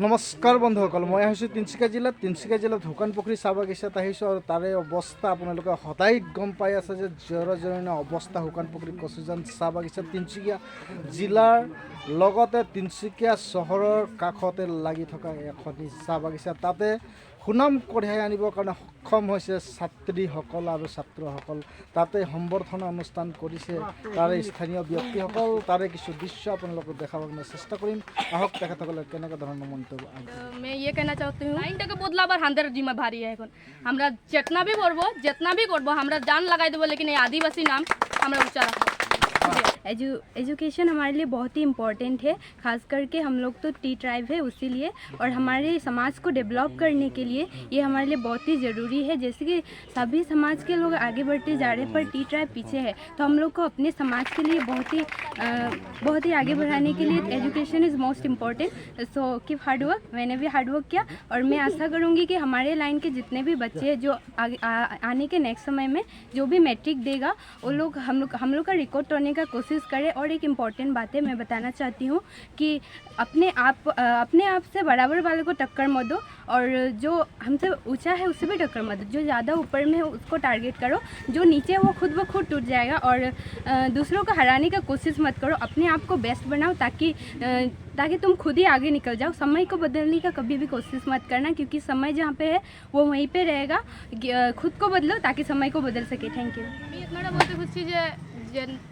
নমস্কাৰ বন্ধুসকল, মই আহিছোঁ তিনিচুকীয়া জিলাত শুকানপুখুৰী চাহ বাগিচাত আহিছোঁ আৰু তাৰে অৱস্থা আপোনালোকে সদায় গম পাই আছে যে জৰাজীৰ্ণ অৱস্থা শুকানপুখুৰী কচুজান চাহ বাগিচা তিনিচুকীয়া জিলাৰ লগতে তিনিচুকীয়া চহৰৰ কাষতে লাগি থকা এখনি চাহ বাগিচা। তাতে সুনাম কঢ়িয়াই আনিবৰ কাৰণে সক্ষম হৈছে ছাত্ৰীসকল আৰু ছাত্ৰসকল। তাতে সম্বৰ্ধনা অনুষ্ঠান কৰিছে তাৰে স্থানীয় ব্যক্তিসকল। তাৰে কিছু দৃশ্য আপোনালোকক দেখাবলৈ চেষ্টা কৰিম। আহক তেখেতসকলে কেনেকৈ ধৰণৰ মন্তব্য। मैं ये कहना चाहती हूँ लाइन टके बदला बार हंदर जिम्मेदारी है हमरा जितना भी करबो हमरा जान लगाई देबो, लेकिन ये आदिवासी नाम हमरा ऊंचा रखो। एजुकेशन हमारे लिए बहुत ही इम्पोर्टेंट है, खास करके हम लोग तो टी ट्राइब है उसीलिए, और हमारे समाज को डेवलप करने के लिए ये हमारे लिए बहुत ही ज़रूरी है। जैसे कि सभी समाज के लोग आगे बढ़ते जा रहे हैं पर टी ट्राइब पीछे है, तो हम लोग को अपने समाज के लिए बहुत ही आगे बढ़ाने के लिए education is most important. So keep hard work. मैंने भी हार्ड वर्क किया और मैं आशा करूँगी कि हमारे लाइन के जितने भी बच्चे हैं जो आने के नेक्स्ट समय में जो भी मैट्रिक देगा वो लोग हम लोग का रिकॉर्ड तोड़ने का कोशिश करें। और एक इम्पॉर्टेंट बात है मैं बताना चाहती हूँ कि अपने आप से बराबर वाले को टक्कर मत दो, और जो हमसे ऊंचा है उससे भी टक्कर मत दो। जो ज़्यादा ऊपर में है उसको टारगेट करो, जो नीचे है वो खुद ब खुद टूट जाएगा। और दूसरों को हराने का कोशिश मत करो, अपने आप को बेस्ट बनाओ ताकि तुम खुद ही आगे निकल जाओ। समय को बदलने का कभी भी कोशिश मत करना, क्योंकि समय जहाँ पे है वो वहीं पे रहेगा। खुद को बदलो ताकि समय को बदल सके। Thank you. इतना बोलते खुशी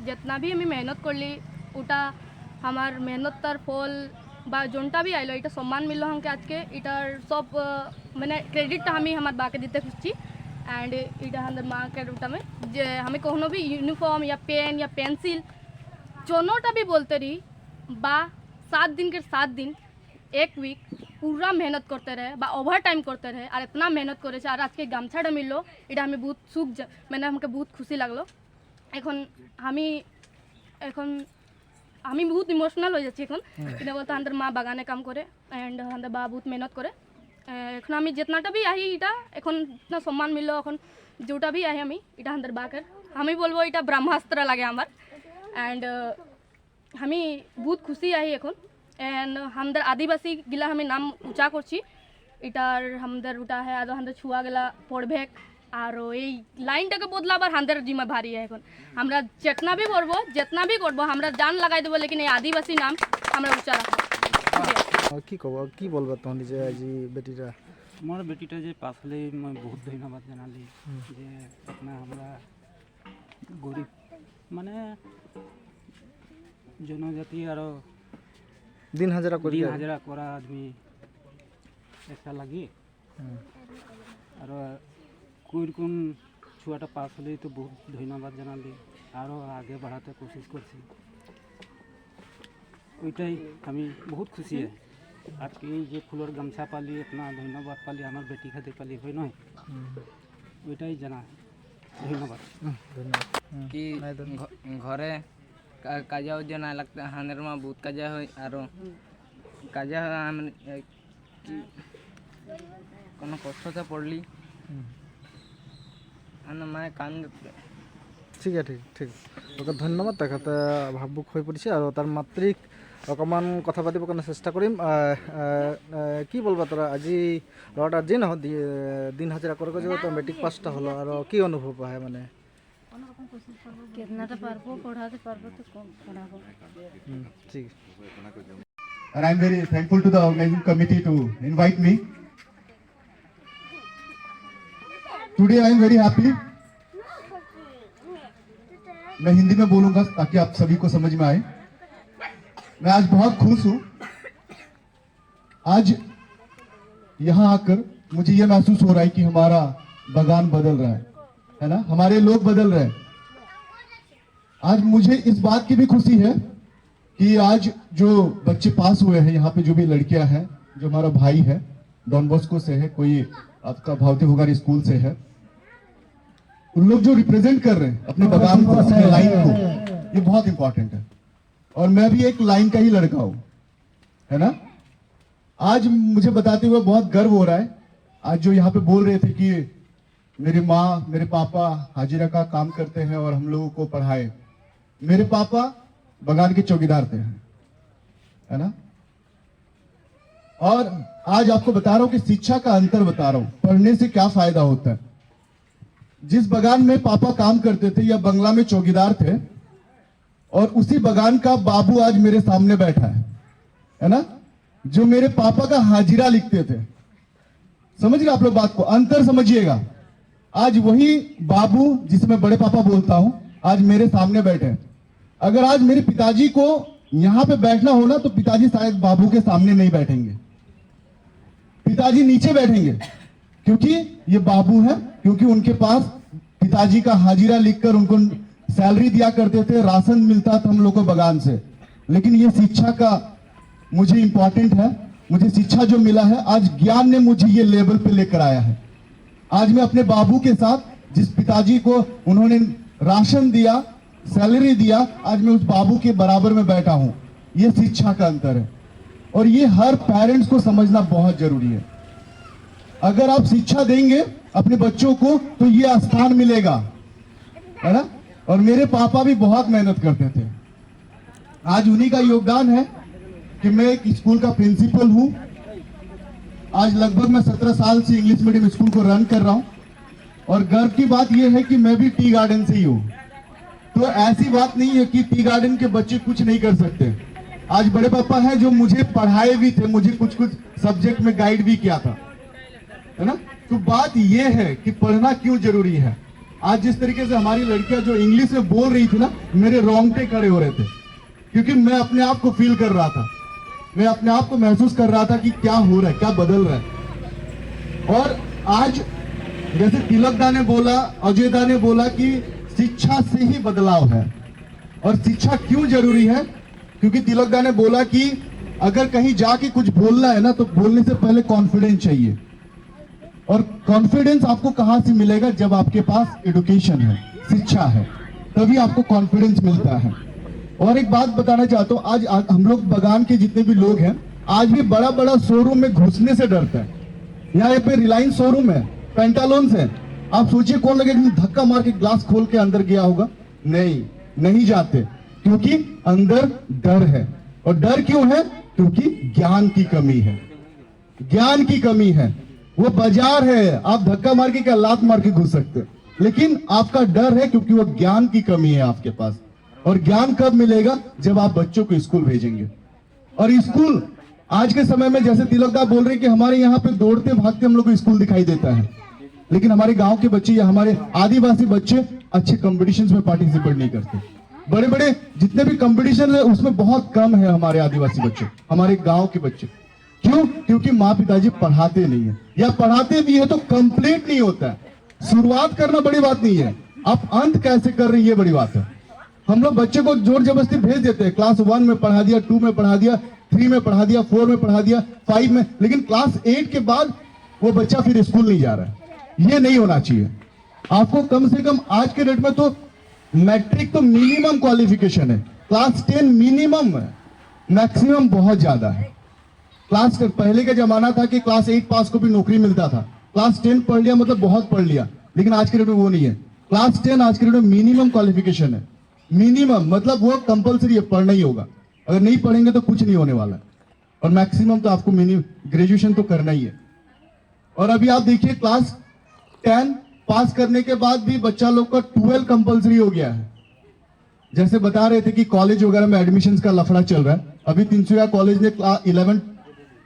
जितना भी हमें मेहनत कर ली ওটা আমার মেহনতার ফল বা যোনটা भी आइलो এটা सम्मान मिलो हमके आज के इटार सब मैंने क्रेडिट हमें हमारे बाके देते खुशी। एंड इटा हम माँ के रूटा में जे हमें कहनो भी यूनिफॉर्म या पेन या पेंसिल जोनोटा भी बोलते रही बा 7 दिन के 7 दिन एक वीक पूरा मेहनत करते रहे बा ओवर टाइम करते रहे और इतना मेहनत करे और आज के गामछाटा मिललो इटा हमें बहुत सुख मैंने हमके बहुत खुशी लगलो। আমি বহুত ইমোশনাল হয়ে যাচ্ছি এখন, এটা বলতে আমাদের মা বাগানে কাম করে অ্যান্ড আমাদের বা বহুত মেহনত করে। এখন আমি যেতনাটা भी আহি এটা এখন ইतना সম্মান মিললো এখন যেটা भी আহি আমি এটা আমাদের বাকের আমি বলবো এটা ব্রহ্মাস্ত্র লাগে আমার। অ্যান্ড আমি বহুত খুশি আহি এখন। অ্যান্ড আমাদের আদিবাসী গিলা আমি নাম উঁচা করছি এটার আমাদের ওটা है আর আমাদের ছুয়া গেলা পড়বে আর এই লাইনটাকে বদলাবার হাঁদের জিম্মেদারি এখন আমরা जितना भी করবো আমরা জান লাগাই দেবো, लेकिन এই আদিবাসী নাম আমরা উঁচা রাখবো। কি কব কি বলবা তখন যে আজি বেটিটা মোর বেটিটা যে পাস হলে মই বহুত ধন্যবাদ জানালি যে আপনা আমরা গরিব মানে জনজাতি আর দিন হাজারা করা আদমি একটা লাগি আর কোন ছুয়াটা পাস হলে তো বহুত ধন্যবাদ জানালি আরও আগে বাড়াতে কোশিশ করছি। ওইটাই আমি বহুত খুশি আজকে এই যে ফুলের গামছা পালি আপনার ধন্যবাদ পালি আমার বেটি খাতে পালি হয় নয় ওইটাই জানা ধন্যবাদ। কি ঘরে কাজা উজ্জা না লাগতে হানের মা বহুত কাজা হয় আর কাজা কি কোনো কষ্টতে পড়লি মায়ে কান ঠিক আছে ঠিক ওকে ধন্যবাদ। তেখেতে ভাবুক হৈ পৰিছে আৰু তাৰ মাতৃক অকণমান কথা পাতিবৰ কাৰণে চেষ্টা কৰিম। কি বলবা তোরা আজি ল'ৰাটা যি নহয় দিন হাজিৰা করে যাব তো মেট্রিক পাসটা হলো আর কি অনুভব হয় মানে कितनाটা পারবো পড়াতে পারবো তো পড়াবো। ঠিক। And I'm very thankful to the organizing committee to invite me. Today I am very happy. मैं हिंदी में बोलूंगा ताकि आप सभी को समझ में आए। मैं आज बहुत खुश हूं। आज यहां आकर मुझे यह महसूस हो रहा है कि हमारा बागान बदल रहा है ना, हमारे लोग बदल रहे हैं। आज मुझे इस बात की भी खुशी है कि आज जो बच्चे पास हुए हैं यहाँ पे जो भी लड़कियां हैं, जो हमारा भाई है डॉन बॉस्को से है, कोई आपका भावती होगारी स्कूल से है, उन लोग जो रिप्रेजेंट कर रहे हैं अपने बागान को अपने लाइन को, ये बहुत इंपॉर्टेंट है। और मैं भी एक लाइन का ही लड़का हूं, है ना। आज मुझे बताते हुए बहुत गर्व हो रहा है। आज जो यहाँ पे बोल रहे थे कि मेरी माँ मेरे पापा हाजिरा का काम करते हैं और हम लोगों को पढ़ाए, मेरे पापा बागान के चौकीदार थे, है ना। और आज आपको बता रहा हूं कि शिक्षा का अंतर बता रहा हूं, पढ़ने से क्या फायदा होता है। जिस बगान में पापा काम करते थे या बंगला में चौकीदार थे, और उसी बगान का बाबू आज मेरे सामने बैठा है ना, जो मेरे पापा का हाजिरा लिखते थे। समझ गए आप लोग बात को, अंतर समझिएगा। आज वही बाबू जिसे मैं बड़े पापा बोलता हूं, आज मेरे सामने बैठे हैं। अगर आज मेरे पिताजी को यहां पे बैठना हो ना, तो पिताजी शायद बाबू के सामने नहीं बैठेंगे, पिताजी नीचे बैठेंगे, क्योंकि ये बाबू है, क्योंकि उनके पास पिताजी का हाजिरा लिखकर उनको सैलरी दिया करते थे, राशन मिलता था हम लोग को बगान से। लेकिन ये शिक्षा का मुझे इंपॉर्टेंट है, मुझे शिक्षा जो मिला है, आज ज्ञान ने मुझे ये लेवल पे लेकर आया है। आज मैं अपने बाबू के साथ, जिस पिताजी को उन्होंने राशन दिया, सैलरी दिया, आज मैं उस बाबू के बराबर में बैठा हूं। ये शिक्षा का अंतर है, और ये हर पेरेंट्स को समझना बहुत जरूरी है। अगर आप शिक्षा देंगे अपने बच्चों को, तो ये स्थान मिलेगा, है ना। और मेरे पापा भी बहुत मेहनत करते थे, आज उन्हीं का योगदान है कि मैं एक स्कूल का प्रिंसिपल हूं। आज लगभग मैं 17 साल से इंग्लिश मीडियम स्कूल को रन कर रहा हूं, और गर्व की बात यह है कि मैं भी टी गार्डन से ही हूं। तो ऐसी बात नहीं है कि टी गार्डन के बच्चे कुछ नहीं कर सकते। आज बड़े पापा हैं जो मुझे पढ़ाए भी थे, मुझे कुछ कुछ सब्जेक्ट में गाइड भी किया था, है ना। तो बात यह है कि पढ़ना क्यों जरूरी है। आज जिस तरीके से हमारी लड़कियां जो इंग्लिश में बोल रही थी ना, मेरे रोंगटे खड़े हो रहे थे, क्योंकि मैं अपने आप को फील कर रहा था, मैं अपने आप को महसूस कर रहा था कि क्या हो रहा है, क्या बदल रहा है। और आज जैसे तिलक दा ने बोला, अजय दा ने बोला कि शिक्षा से ही बदलाव है। और शिक्षा क्यों जरूरी है, क्योंकि तिलक दा ने बोला कि अगर कहीं जाके कुछ बोलना है ना, तो बोलने से पहले कॉन्फिडेंस चाहिए। और कॉन्फिडेंस आपको कहां से मिलेगा, जब आपके पास एजुकेशन है, शिक्षा है, तभी आपको कॉन्फिडेंस मिलता है। और एक बात बताना चाहता हूं, आज हम लोग बगान के जितने भी लोग हैं, आज भी बड़ा बड़ा शोरूम में घुसने से डरते हैं। यहाँ पे रिलायंस शोरूम है, पेंटालोन्स है, आप सोचिए कौन लगे धक्का मार के ग्लास खोल के अंदर गया होगा। नहीं जाते, क्योंकि अंदर डर है। और डर क्यों है, क्योंकि ज्ञान की कमी है, ज्ञान की कमी है। वो बाजार है, आप धक्का मार के क्या लात मार के घुस सकते, लेकिन आपका डर है क्योंकि वो ज्ञान की कमी है आपके पास। और ज्ञान कब मिलेगा, जब आप बच्चों को स्कूल भेजेंगे। और स्कूल आज के समय में, जैसे तिलकदा बोल रहे हैं कि हमारे यहाँ पे दौड़ते भागते हम लोग को स्कूल दिखाई देता है, लेकिन हमारे गांव के बच्चे या हमारे आदिवासी बच्चे अच्छे कंपटीशंस में पार्टिसिपेट नहीं करते। बड़े बड़े जितने भी कंपटीशन है उसमें बहुत कम है हमारे आदिवासी बच्चे, हमारे गांव के बच्चे। क्यों, क्योंकि माँ पिताजी पढ़ाते नहीं है, या पढ़ाते भी है तो कंप्लीट नहीं होता है। शुरुआत करना बड़ी बात नहीं है, आप अंत कैसे कर रहे हैं ये बड़ी बात है। हम लोग बच्चे को जोर जबरदस्ती भेज देते हैं, क्लास 1 में पढ़ा दिया, 2 में पढ़ा दिया, 3 में पढ़ा दिया, 4 में पढ़ा दिया, 5 में, लेकिन क्लास 8 के बाद वो बच्चा फिर स्कूल नहीं जा रहा है। ये नहीं होना चाहिए। आपको कम से कम आज के डेट में तो मैट्रिक तो मिनिमम क्वालिफिकेशन है, क्लास 10 मिनिमम है, मैक्सिमम बहुत ज्यादा है। क्लास पहले का जमाना था कि क्लास 8 पास को भी नौकरी मिलता था, क्लास 10 पढ़ लिया मतलब बहुत पढ़ लिया, लेकिन आज के डेट में वो नहीं है। क्लास 10 आज के डेट में मिनिमम क्वालिफिकेशन है, मिनिमम मतलब वो कंपलसरी है, पढ़ना ही होगा। अगर नहीं पढ़ेंगे तो कुछ नहीं होने वाला। और मैक्सिमम तो आपको मिनिमम ग्रेजुएशन तो करना ही है। और अभी आप देखिए क्लास 10 पास करने के बाद भी बच्चा लोग का 12 कंपलसरी हो गया है। जैसे बता रहे थे कि कॉलेज वगैरह में एडमिशंस का लफड़ा चल रहा है। अभी तिनसुकिया कॉलेज ने 11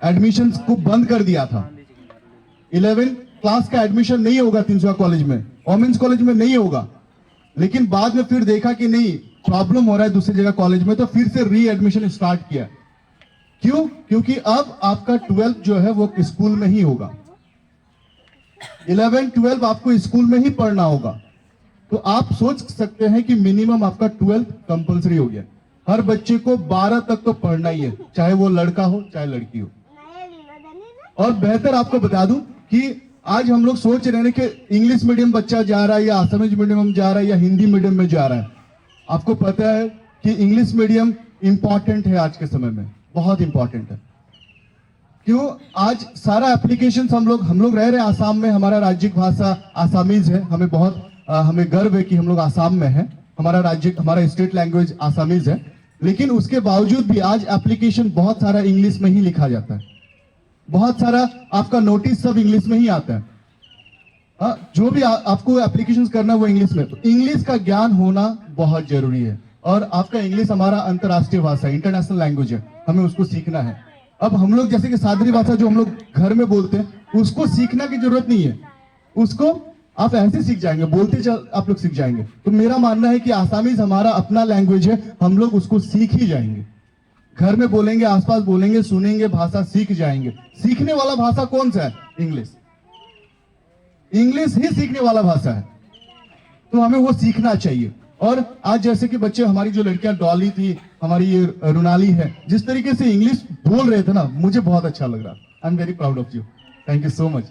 एडमिशंस को बंद कर दिया था। 11 क्लास का एडमिशन नहीं होगा तिनसुकिया कॉलेज में, वोमेंस कॉलेज में नहीं होगा। लेकिन बाद में फिर देखा कि नहीं, प्रॉब्लम हो रहा है दूसरी जगह कॉलेज में, तो फिर से री एडमिशन स्टार्ट किया। क्यों, क्योंकि अब आपका 12th जो है वो स्कूल में ही होगा, 11, 12 आपको स्कूल में ही पढ़ना होगा। तो आप सोच सकते हैं कि मिनिमम आपका 12th कंपलसरी हो गया। हर बच्चे को 12 तक तो पढ़ना ही है, चाहे वो लड़का हो चाहे लड़की हो। और बेहतर आपको बता दूं कि आज हम लोग सोच रहे हैं कि इंग्लिश मीडियम बच्चा जा रहा है या असमीज मीडियम में जा रहा है या हिंदी मीडियम में जा रहा है। आपको पता है कि इंग्लिश मीडियम इंपॉर्टेंट है आज के समय में, बहुत इंपॉर्टेंट है। क्यों, आज सारा एप्लीकेशन हम लोग रह रहे हैं आसाम में, हमारा राज्यिक भाषा आसामीज है। हमें गर्व है कि हम लोग आसाम में है, हमारा स्टेट लैंग्वेज आसामीज है। लेकिन उसके बावजूद भी आज एप्लीकेशन बहुत सारा इंग्लिश में ही लिखा जाता है। बहुत सारा आपका नोटिस सब इंग्लिश में ही आता है। जो भी आपको एप्लीकेशंस करना है वो इंग्लिश में, तो इंग्लिश का ज्ञान होना बहुत जरूरी है। और आपका इंग्लिश हमारा अंतर्राष्ट्रीय भाषा है, इंटरनेशनल लैंग्वेज है, हमें उसको सीखना है। अब हम लोग जैसे कि सादरी भाषा जो हम लोग घर में बोलते हैं उसको सीखने की जरूरत नहीं है, उसको आप ऐसे सीख जाएंगे, बोलते चल आप लोग सीख जाएंगे। तो मेरा मानना है कि आसामीज हमारा अपना लैंग्वेज है, हम लोग उसको सीख ही जाएंगे, घर में बोलेंगे, आसपास बोलेंगे, सुनेंगे, भाषा सीख जाएंगे। सीखने वाला भाषा कौन सा है? इंग्लिश। इंग्लिश ही सीखने वाला भाषा है, तो हमें वो सीखना चाहिए। और आज जैसे कि बच्चे, हमारी जो लड़कियां डॉली थी, हमारी ये रुनाली है, जिस तरीके से इंग्लिश बोल रहे थे ना, मुझे बहुत अच्छा लग रहा। I am very proud of you, thank you so much,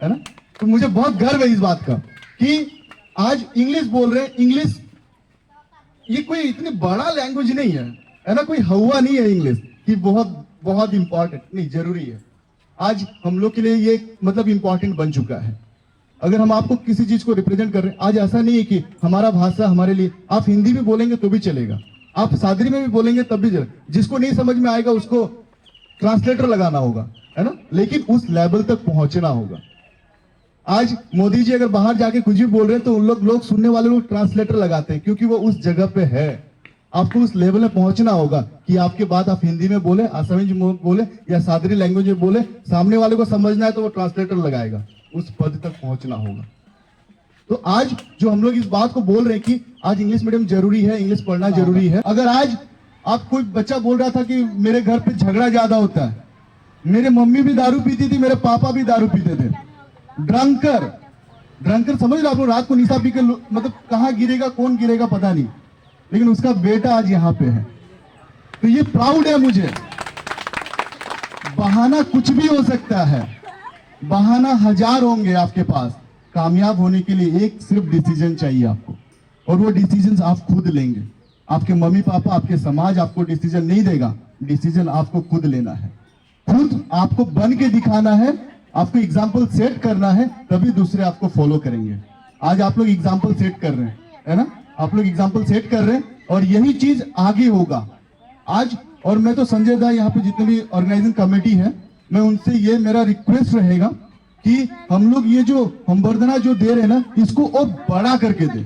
है ना। तो मुझे बहुत गर्व है इस बात का कि आज इंग्लिश बोल रहे हैं। इंग्लिश ये कोई इतनी बड़ा लैंग्वेज नहीं है ना, कोई हवा नहीं है इंग्लिश कि बहुत बहुत इंपॉर्टेंट नहीं, जरूरी है। आज हम लोग के लिए ये मतलब इंपॉर्टेंट बन चुका है। अगर हम आपको किसी चीज को रिप्रेजेंट कर रहे हैं, आज ऐसा नहीं है कि हमारा भाषा हमारे लिए, आप हिंदी में बोलेंगे तो भी चलेगा, आप सादरी में भी बोलेंगे तब भी चलेगा, जिसको नहीं समझ में आएगा उसको ट्रांसलेटर लगाना होगा, है ना, लेकिन उस लेवल तक पहुंचना होगा। आज मोदी जी अगर बाहर जाके कुछ भी बोल रहे हैं तो उन लोग सुनने वाले लोग ट्रांसलेटर लगाते हैं, क्योंकि वो उस जगह पे है। आपको उस लेवल में पहुंचना होगा कि आपके बात आप हिंदी में बोले, आसामी में बोले या सादरी लैंग्वेज में बोले, सामने वाले को समझना है तो वो ट्रांसलेटर लगाएगा, उस पद तक पहुंचना होगा। तो आज जो हम लोग इस बात को बोल रहे हैं कि आज इंग्लिश मीडियम जरूरी है, इंग्लिश पढ़ना जरूरी है। अगर आज आप, कोई बच्चा बोल रहा था कि मेरे घर पे झगड़ा ज्यादा होता है, मेरे मम्मी भी दारू पीती थी, मेरे पापा भी दारू पीते थे, ड्रंकर समझ लो आप लोग, रात को निशा पी के मतलब कहाँ गिरेगा, कौन गिरेगा पता नहीं, लेकिन उसका बेटा आज यहाँ पे है, तो ये प्राउड है मुझे। बहाना कुछ भी हो सकता है, बहाना हजार होंगे आपके पास, कामयाब होने के लिए एक सिर्फ डिसीजन चाहिए आपको, और वो डिसीजन आप खुद लेंगे। आपके मम्मी पापा, आपके समाज आपको डिसीजन नहीं देगा, डिसीजन आपको खुद लेना है, खुद आपको बन के दिखाना है, आपको एग्जाम्पल सेट करना है, तभी दूसरे आपको फॉलो करेंगे। आज आप लोग एग्जाम्पल सेट कर रहे हैं, है ना, आप लोग एग्जाम्पल सेट कर रहे हैं, और यही चीज आगे होगा आज। और मैं तो संजय दा, यहाँ पे जितने भी ऑर्गेनाइजिंग कमेटी है, मैं उनसे ये मेरा रिक्वेस्ट रहेगा कि हम लोग ये जो संबर्धना जो दे रहे हैं ना, इसको और बड़ा करके दे,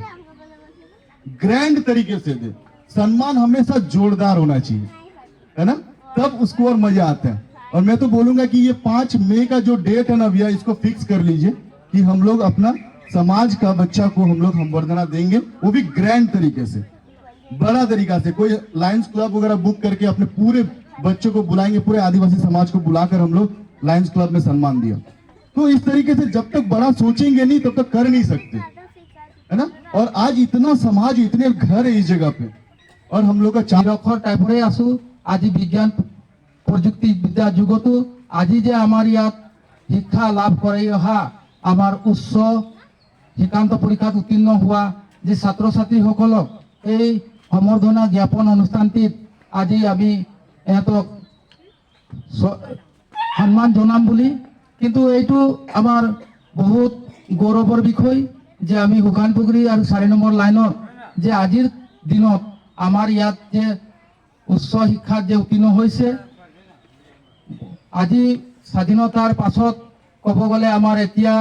ग्रैंड तरीके से दे। सम्मान हमेशा जोरदार होना चाहिए, है ना, तब उसको और मजा आता है। और मैं तो बोलूंगा कि ये 5 मई का जो डेट है ना भैया, इसको फिक्स कर लीजिए कि हम लोग अपना समाज का बच्चा को हम लोग संबर्धना देंगे, वो भी ग्रैंड तरीके से, बड़ा तरीका से। कोई लायंस क्लब वगैरह बुक करके अपने पूरे बच्चों को बुलाएंगे, पूरे आदिवासी समाज को बुलाकर हम लोग लायंस क्लब में सम्मान दिया। तो इस तरीके से जब तक बड़ा सोचेंगे नहीं तब तक कर नहीं सकते, है ना। और आज इतना समाज, इतने घर है इस जगह पे, और हम लोग का নিৰক্ষৰ টাইপৰে আছো। আজি বিজ্ঞান প্ৰযুক্তিবিদ্যা যুগতো আজি যে আমাৰ ইয়াত শিক্ষা লাভ কৰি অহা, আমাৰ উচ্চ শিক্ষান্ত পৰীক্ষাত উত্তীৰ্ণ হোৱা যে ছাত্ৰ ছাত্ৰীসকলক এই সম্বৰ্ধনা জ্ঞাপন অনুষ্ঠানটিত আজি আমি ইহঁতক সন্মান জনাম বুলি। কিন্তু এইটো আমাৰ বহুত গৌৰৱৰ বিষয় যে আমি শুকানপুখুৰী আৰু 4 নম্বৰ লাইনত যে আজিৰ দিনত আমাৰ ইয়াত যে উচ্চ শিক্ষাত যে উত্তীৰ্ণ হৈছে। আজি স্বাধীনতাৰ পাছত ক'ব গ'লে আমাৰ এতিয়া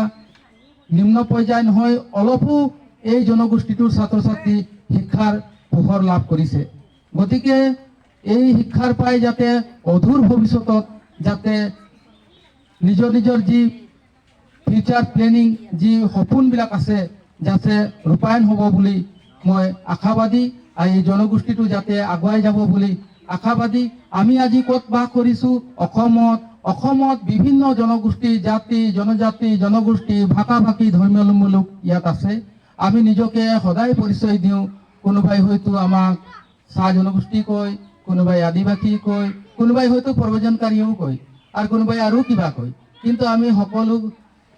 নিম্ন পৰ্যায় নহয়, অলপো এই জনগোষ্ঠীটোৰ ছাত্ৰ ছাত্ৰী শিক্ষাৰ পোহৰ লাভ কৰিছে। গতিকে এই শিক্ষাৰ পাই যাতে অধুৰ ভৱিষ্যতত যাতে নিজৰ নিজৰ যি ফিউচাৰ প্লেনিং, যি সপোনবিলাক আছে যাতে ৰূপায়ণ হ'ব বুলি মই আশাবাদী। আৰু এই জনগোষ্ঠীটো যাতে আগুৱাই যাব বুলি আশাবাদী। আমি আজি ক'ত বাস কৰিছোঁ? অসমত বিভিন্ন জনগোষ্ঠী, জাতি জনজাতি, জনগোষ্ঠী, ভাষা ভাষী, ধৰ্মীয় লোক ইয়াত আছে। আমি নিজকে সদায় পৰিচয় দিওঁ। কোনোবাই হয়তো আমাক চাহ জনগোষ্ঠী কয়, কোনোবাই আদিবাসী কয়, কোনোবাই হয়তো প্ৰব্ৰজনকাৰীও কয়, আৰু কোনোবাই আৰু কিবা কয়। কিন্তু আমি সকলো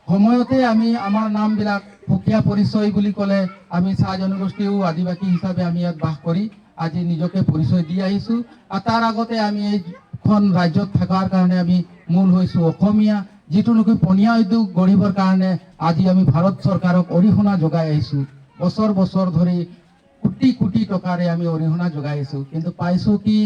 সময়তে আমি আমাৰ নামবিলাক সুকীয়া পৰিচয় বুলি ক'লে আমি চাহ জনগোষ্ঠীও আদিবাসী হিচাপে আমি ইয়াত বাস কৰি আজি নিজকে পৰিচয় দি আহিছোঁ। আৰু তাৰ আগতে আমি এইখন ৰাজ্যত থকাৰ কাৰণে আমি মূল হৈছোঁ অসমীয়া, যিটো নেকি পনীয়া উদ্যোগ গঢ়িবৰ কাৰণে আজি আমি ভাৰত চৰকাৰক অৰিহণা যোগাই আহিছোঁ। বছৰ বছৰ ধৰি কোটি কোটি টকাৰে আমি অৰিহণা যোগাই আহিছোঁ, কিন্তু পাইছোঁ কি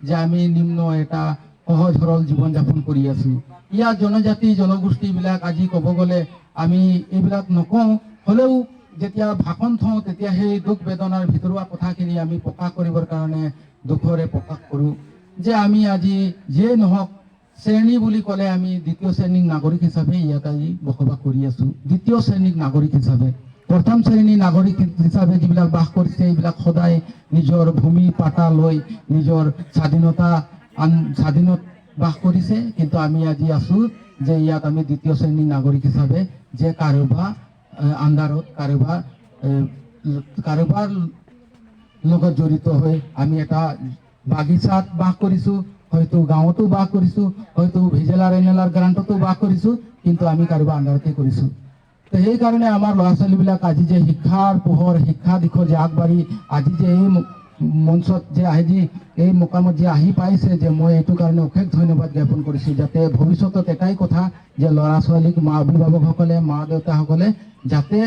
যে আমি নিম্ন এটা সহজ সৰল জীৱন যাপন কৰি আছো। ইয়াৰ জনজাতি জনগোষ্ঠীবিলাক আজি ক'ব গ'লে আমি এইবিলাক নকওঁ, হ'লেও যেতিয়া ভাষণ থওঁ তেতিয়া সেই দুখ বেদনাৰ ভিতৰুৱা কথাখিনি আমি প্ৰকাশ কৰিবৰ কাৰণে দুখৰে প্ৰকাশ কৰোঁ যে আমি আজি যিয়ে নহওক শ্ৰেণী বুলি ক'লে আমি দ্বিতীয় শ্ৰেণীৰ নাগৰিক হিচাপে ইয়াত আজি বসবাস কৰি আছো। দ্বিতীয় শ্ৰেণীৰ নাগৰিক হিচাপে, প্ৰথম শ্ৰেণীৰ নাগৰিক হিচাপে যিবিলাক বাস কৰিছে এইবিলাক সদায় নিজৰ ভূমি পাটা লৈ নিজৰ স্বাধীনত বাস কৰিছে, কিন্তু আমি আজি আছো যে ইয়াত আমি দ্বিতীয় শ্ৰেণীৰ নাগৰিক হিচাপে যে কাৰোবাৰ আণ্ডাৰত কাৰোবাৰ লগত জড়িত হৈ আমি এটা বাগিচাত বাস কৰিছো, হয়তো গাঁৱতো বাস কৰিছো, হয়তো ভিজেলাৰ এনএলআৰ গ্ৰাণ্টতো বাস কৰিছো, কিন্তু আমি কাৰোবাৰ আণ্ডাৰতে কৰিছো। তো সেইকাৰণে আমাৰ ল'ৰা ছোৱালীবিলাক আজি যে শিক্ষাৰ পোহৰ শিক্ষা দিশত যে আগবাঢ়ি আজি যে এই মঞ্চত যে এই মোকামত যে আহি পাইছে, যে মই এইটো কাৰণে অশেষ ধন্যবাদ জ্ঞাপন কৰিছোঁ, যাতে ভৱিষ্যতত এটাই কথা যে ল'ৰা ছোৱালীক অভিভাৱকসকলে মা দেউতাসকলে যাতে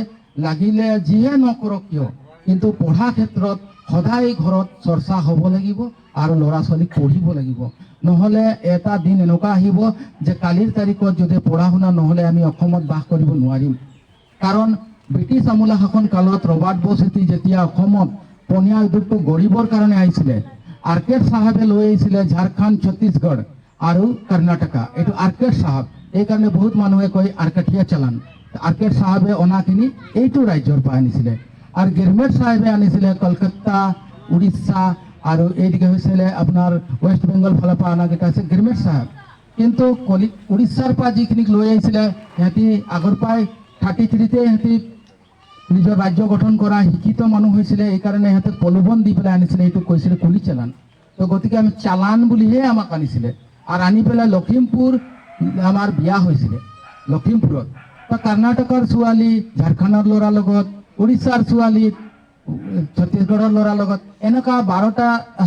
লাগিলে যিয়ে নকৰক কিয় কিন্তু পঢ়া ক্ষেত্ৰত সদায় ঘৰত চৰ্চা হ'ব লাগিব আৰু ল'ৰা ছোৱালীক পঢ়িব লাগিব। নহ'লে এটা দিন এনেকুৱা আহিব যে কালিৰ তাৰিখত যদি পঢ়া শুনা নহ'লে আমি অসমত বাস কৰিব নোৱাৰিম। কাৰণ ব্ৰিটিছ আমোলা শাসন কালত ৰবাৰ্ট বছতি যেতিয়া অসমত পনীয়া উদ্যোগটো গঢ়িবৰ কাৰণে আহিছিলে, আৰ্কেড চাহাবে লৈ আহিছিলে ঝাৰখণ্ড ছত্তীশগড় আৰু কৰ্ণাটকা। এইটো আৰ্কেড চাহাব, এইকাৰণে বহুত মানুহে কয় আৰ্কেঠিয়া চালান। আৰ্কেড চাহাবে অনাখিনি এইটো ৰাজ্যৰ পৰা আনিছিলে, আৰু গিৰমেট চাহাবে আনিছিলে কলকাতা উৰিষ্যা, আৰু এইদিকে হৈছিলে আপোনাৰ ৱেষ্ট বেংগল ফালৰ পৰা অনাকেইটা আছে গিৰমেট চাহাব। কিন্তু উৰিষ্যাৰ পৰা যিখিনিক লৈ আহিছিলে সিহঁতি আগৰ পৰাই 33তে সিহঁতি নিজৰ ৰাজ্য গঠন কৰা শিক্ষিত মানুহ হৈছিলে, এইকাৰণে সিহঁতে প্ৰলোভন দি পেলাই আনিছিলে, এইটো কৈছিলে কুলি চালান। তো গতিকে আমি চালান বুলিহে আমাক আনিছিলে, আৰু আনি পেলাই লখিমপুৰ আমাৰ বিয়া হৈছিলে লখিমপুৰত। তো কৰ্ণাটকৰ ছোৱালী ঝাৰখণ্ডৰ ল'ৰাৰ লগত, উৰিষ্যাৰ ছোৱালী ছত্তীশগড়ৰ ল'ৰাৰ লগত, এনেকুৱা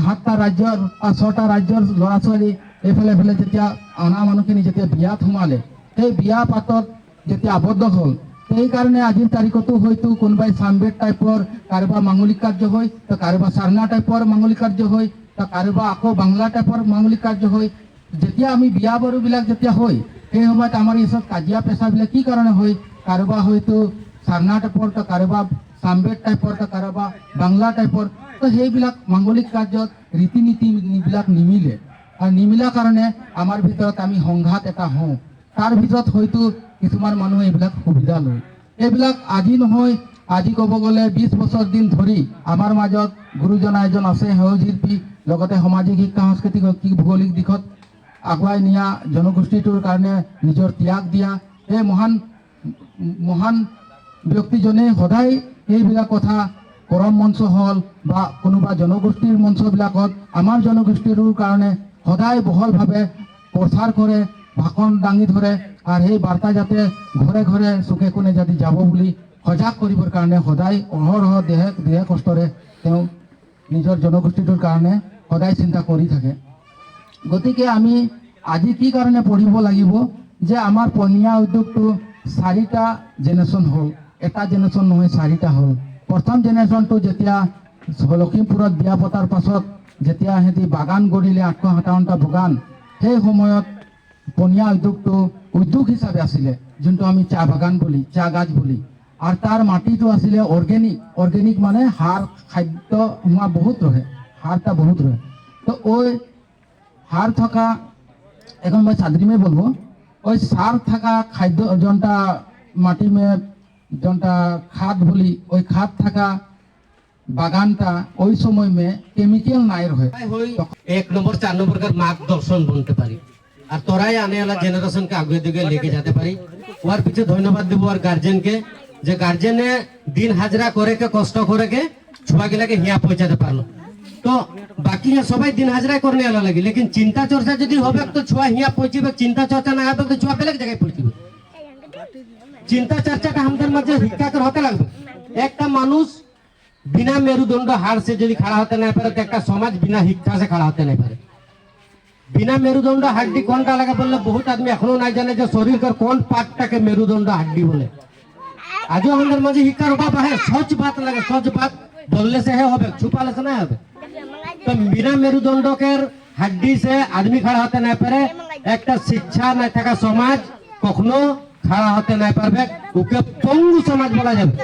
7টা ৰাজ্যৰ 6টা ৰাজ্যৰ ল'ৰা ছোৱালী এইফালে যেতিয়া অনা মানুহখিনি যেতিয়া বিয়াত সোমালে, সেই বিয়া পাতত যেতিয়া আবদ্ধ হ'ল, সেইকাৰণে আজিৰ তাৰিখতো হয়তো কোনোবাই চামবেদ টাইপৰ কাৰোবাৰ মাংগলিক কাৰ্য হয়, তো কাৰোবাৰ চাৰনা টাইপৰ মাংগলিক কাৰ্য হয়, তো কাৰোবাৰ আকৌ বাংলা টাইপৰ মাংগলিক কাৰ্য হয়। যেতিয়া আমি বিয়া বাৰুবিলাক যেতিয়া হয় সেই সময়ত আমাৰ এই চব কাজিয়া পেচাবিলাক কি কাৰণে হয়, কাৰোবাৰ হয়তো চাৰনা টাইপৰ, তো কাৰোবাৰ চামবেদ টাইপৰ, তো কাৰোবাৰ বাংলা টাইপৰ। তো সেইবিলাক মাংগলিক কাৰ্যত ৰীতি নীতিবিলাক নিমিলে, আৰু নিমিলাৰ কাৰণে আমাৰ ভিতৰত আমি সংঘাত এটা হওঁ। তাৰ ভিতৰত হয়তো কিছুমান মানুহে এইবিলাক সুবিধা লয়। এইবিলাক আজি নহয়, আজি ক'ব গ'লে 20 বছৰ দিন ধৰি আমাৰ মাজত গুৰুজনা এজন আছে, সেউজশিল্পী, লগতে সামাজিক শিক্ষা সাংস্কৃতিক ভৌগোলিক দিশত আগুৱাই নিয়া, জনগোষ্ঠীটোৰ কাৰণে নিজৰ ত্যাগ দিয়া এই মহান ব্যক্তিজনে সদায় এইবিলাক কথা কৰম মঞ্চ হ'ল বা কোনোবা জনগোষ্ঠীৰ মঞ্চবিলাকত আমাৰ জনগোষ্ঠীৰ কাৰণে সদায় বহলভাৱে প্ৰচাৰ কৰে, ভাষণ দাঙি ধৰে, আৰু সেই বাৰ্তা যাতে ঘৰে ঘৰে চুকে কোণে যাতে যাব বুলি সজাগ কৰিবৰ কাৰণে সদায় অহৰহ দেহে কষ্টৰে তেওঁ নিজৰ জনগোষ্ঠীটোৰ কাৰণে সদায় চিন্তা কৰি থাকে। গতিকে আমি আজি কি কাৰণে পঢ়িব লাগিব যে আমাৰ পনীয়া উদ্যোগটো 4টা জেনেৰেশ্যন হ'ল, এটা জেনেৰেশ্যন নহয় 4টা হ'ল। প্ৰথম জেনেৰেশ্যনটো যেতিয়া লখিমপুৰত বিয়া পতাৰ পাছত যেতিয়া সিহঁতি বাগান গঢ়িলে 857টা বাগান, সেই সময়ত পনীয়া উদ্যোগটো উদ্যোগ হিচাপে আছিলে, যোনটো আমি চাহ বাগান বুলি, চাহ গাছ বুলি, আৰু তাৰ মাটিটো আছিলে অৰ্গেনিক মানে সাৰ খাদ্য হোৱা বহুত ৰহে, সারটা বহুত রহে। তো ওই সার থাকা, এখন मैं सादरी में बोलबो, ওই সার থাকা খাদ্য जोनटा माटी में जोनटा खाद बोली, ওই खाद থাকা বাগানটা ওই সময় में केमिकल নাই रहे। 1 नंबर 4 नंबर का मार्गदर्शन बनते पारी और तोराई आने वाला जेनरेशन के आगे दिगे लेके जाते पारी। और पीछे धन्यवाद देव और गार्जियन के, जे गार्जियन ने दिन हाजरा करे के कष्ट करे के छुआ गिला के हिया पहुंचाते पारलो। तो बाकी है सबाई दिन हाजरा करने वाला लगी, लेकिन चिंता चर्चा यदि होबे तो छुआ हिया पहुंचीबे, चिंता चर्चा ना आबे तो छुआ बेलेग जगह पहुंचीबे। चिंता चर्चा हमদের মাঝে শিক্ষা করে হতে লাগবে। একটা মানুষ बिना मेरुदंड हार से यदि खड़ा होते नहीं पारे तो एक समाज बिना शिक्षा से खड़ा होते नहीं पारे। बिना मेरुदंड हड्डी कौन टा लगा बोले बहुत आदमी एखनो नहीं जाने जो शरीर का कौन पार्ट के मेरुदंड हड्डी बोले। आज हमारे मजे शिक्षार अभाव है, सच बात लगे, सच बात बोलने से है होबे, छुपाले से नहीं होबे। तो बिना मेरुदंड के হাড্ডি সে আদমি খাড়া হতে না পারে, একটা শিক্ষা না থাকা সমাজ কখনো খাড়া হতে না পারবে, ওকে পঙ্গু সমাজ বলা যাবে।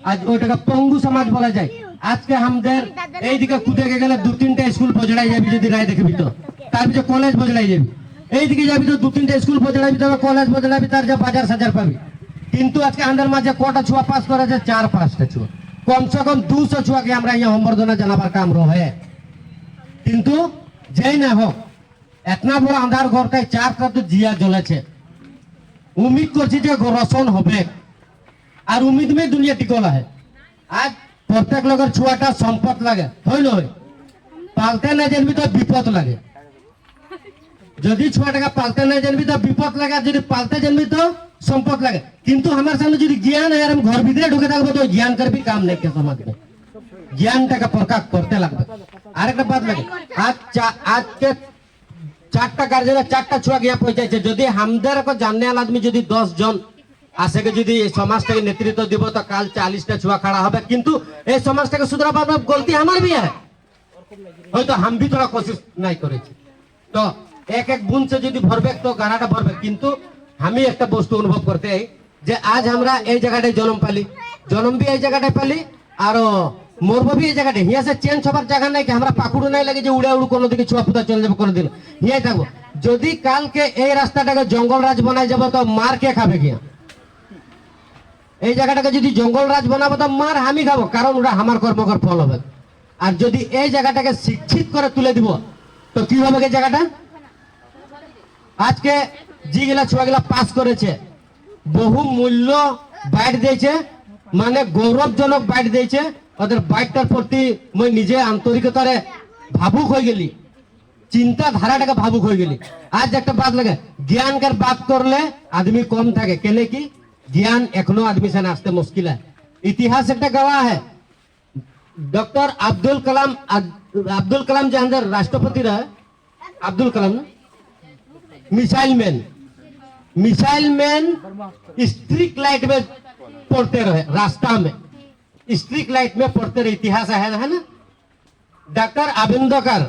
আজ ওইটাকে পঙ্গু সমাজ বলা যায়। আজকে আমাদের এইদিকে কুদেকে গেলে 2-3টা স্কুল বজড়াই যাবি, যদি রায় দেখবি তো তার পিছনে কলেজ বজড়াই যাবি, এইদিকে যাবি তো 2-3টা স্কুল বজড়াবি, তবে কলেজ বজড়াবি, তার যা বাজার সাজার পাবি। কিন্তু আজকে আমাদের মাঝে কটা ছুয়া পাস করেছে? 4-5টা ছুয়া, কমসে কম 200 ছুয়াকে আমরা ইয়া সম্বর্ধনা জানাবার কাম রহে। কিন্তু যেই না হোক, এতনা বড় আন্ধার ঘরটায় 4টা তো জিয়া জ্বলেছে। উম্মিদ করছি যে রোশন হবে, আর উম্মিদ মে দুনিয়া টিকলা है। আজ প্রত্যেক লোকের ছুয়াটা সম্পদ লাগে, হয় নয়? পালতে না জানবি তো বিপদ লাগে। যদি ছুয়াটাকে পালতে না জানবি তো বিপদ লাগে, আর যদি পালতে জানবি তো সম্পদ লাগে। কিন্তু আমার সামনে যদি জ্ঞান है, हम घर ভিতরে ঢুকে থাকবো তো জ্ঞান कर भी काम नहीं के समाज में, জ্ঞানটাকে প্রকাশ করতে লাগবে। আরেকটা বাত লাগে, আজকে 4টা গার্জেনের 4টা ছুয়া গিয়া পৌঁছাইছে। যদি আমাদের জাননে আদমি যদি 10 জন আসেকে যদি এই সমাজটাকে নেতৃত্ব দিব, তো কাল 40টা ছুয়া খাড়া হবে। কিন্তু এই সমাজটাকে সুধরাবার গলতি আমার भी है, হয়তো हम भी थोड़ा कोशिश नहीं করেছি। তো এক এক বুন से যদি ভরবে তো গাড়াটা ভরবে। কিন্তু আমি একটা বস্তু অনুভব করতে হয় যে আজ আমরা এই জায়গাটায় জন্ম পালি, জন্ম भी এই জায়গাটায় পালি, আর মরবো भी এই জায়গাটায়। হিয়া সে চেঞ্জ হবার জায়গা নাই কি, আমরা পাকুড়ু নাই লাগে যে উড়ে উড়ু কোনো দিকে ছুয়া পুতা চলে যাবো কোনোদিন, হিয়াই থাকবো। যদি কালকে এই রাস্তাটাকে জঙ্গল রাজ বানাই যাবো তো মার কে খাবে গিয়া? এই জায়গাটাকে যদি জঙ্গল রাজ বানাবো তো মার আমি খাবো, কারণ ওটা আমার কর্মকর ফল হবে। আর যদি এই জায়গাটাকে শিক্ষিত করে তুলে দিব তো কি হবে এই জায়গাটা? আজকে যেগুলা ছুয়াগুলা পাস করেছে, বহু মূল্য বাইট দিয়েছে, মানে গৌরবজনক বাইট দিয়েছে। ওদের বাইটটার প্রতি মই নিজে আন্তরিকতারে ভাবুক হয়ে গেলি, চিন্তাধারাটাকে ভাবুক হয়ে গেলি। আজ একটা বাত লাগে, জ্ঞানকার বাত করলে আদমি কম থাকে, কেন কি ज्ञान एखनो आदमी से नाचते मुश्किल है। इतिहास एक गवाह है, डॉक्टर अब्दुल कलाम जो अंदर राष्ट्रपति रहे, Abdul Kalam missile man street light में पढ़ते रहे, रास्ता में स्ट्रीट लाइट में पढ़ते रहे। इतिहास है ना। डॉक्टर आबिंदकर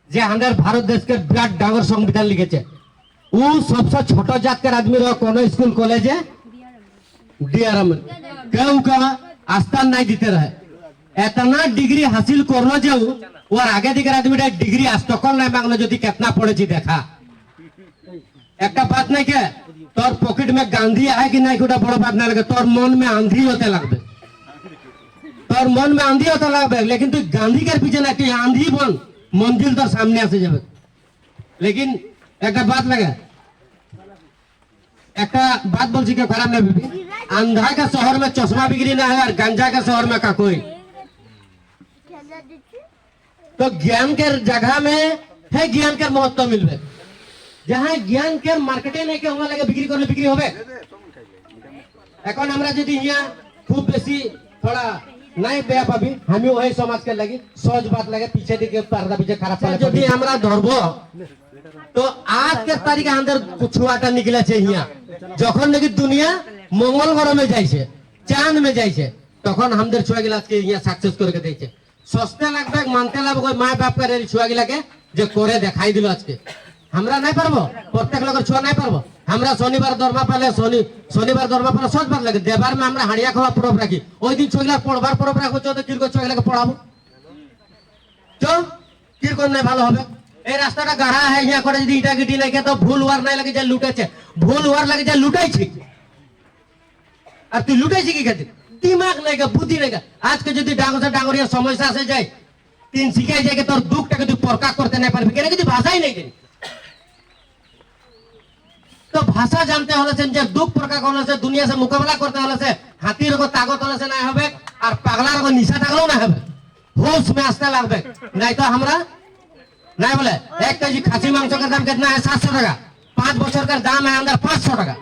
जे अंदर भारत देश के विराट डांगर संविधान लिखे, वो सबसे छोटा जात के आदमी रहे, कोनो स्कूल कॉलेज है डीआरएम केहू का आस्थान नहीं देते रहे। इतना डिग्री हासिल करलो जो और आगे दिखे आदमी डिग्री आस्तकल नहीं मांगलो, जो कितना पढ़े देखा। एक बात नहीं के तोर पॉकेट में गांधी आए कि नहीं, बड़ा बात नहीं लगे, तोर मन में आंधी होते लगबे, तोर मन में आंधी होते लगबे। लेकिन तू गांधी के पीछे नहीं, तू आंधी बन, मंजिल तो सामने आसे जाबे। लेकिन एक बात लगे, एक बात बोल के खराब नहीं बीबी, अंधा के शहर में चश्मा बिक्री ना है और गंजा के शहर में का कोई। तो ज्ञान के जगह में है ज्ञान के महत्व मिलबे, जहाँ ज्ञान के मार्केटे नहीं के होगा लगे बिक्री करले बिक्री होबे। এখন আমরা যদি ইয়া খুব বেশি थोड़ा नहीं বেয়া পাবি, আমি ওই সমাজ के लगी সহজ बात लगे, पीछे दिखे पर्दा पीछे खराब चले যদি আমরা ধরবো तो आज के तारीख अंदर छुआटा निकले हिया। যখন নাকি দুনিয়া মঙ্গল গ্রহ में যাইছে, চাঁদ में যাইছে, তখন আমাদের ছুয়াগুলাকে ইয়া সাকসেস করে দিয়েছে। সস্তে লাগবে, মানতে লাগবে, ওই মা বাপ করে ছুয়াগুলাকে যে করে দেখাই দিল। আজকে আমরা নাই পারবো, প্রত্যেক লোকের ছুয়া নাই পারবো। আমরা শনিবার দরমা পালে শনিবার দরমা পালে সহজ বাত লাগে, দেবার में আমরা হাড়িয়া খাওয়া পরব রাখি, ওই দিন ছুয়াগুলা পড়বার পরব রাখো, তো কিরকম ছুয়াগুলাকে পড়াবো, তো কিরকম নাই ভালো হবে। এই রাস্তাটা গাড়া है, यहाँ করে যদি ইটা গিটি নাই তো ভুল ওয়ার নাই লাগে যে লুটেছে, ভুল ওয়ার লাগে যে লুটাইছি। আর তুই লুটাইছি কি খাतिर? दिमाग नहीं का, बुद्धि नहीं का। आज के যদি ডাঙর से ডাঙরিয়া সমস্যা আসে যায়, তিন শিখাই যায় তোর দুঃখটাকে তুই প্রকাশ করতে নাই পারবি, কেন কি ভাষাই নাই জানি। तो भाषा जानते होले से जे दुख प्रकाश होले से दुनिया से मुकाबला करते होले से हाथी रो ताकत होले से नहीं होबे, और पागला रो निशा तागलो ना होबे, होश में आस्ते लागबे। नहीं तो हमरा नहीं बोले 1 केजी खासी मांस का दाम कितना है? 700 टका। 5 बছর का दाम है अंदर 500 टका।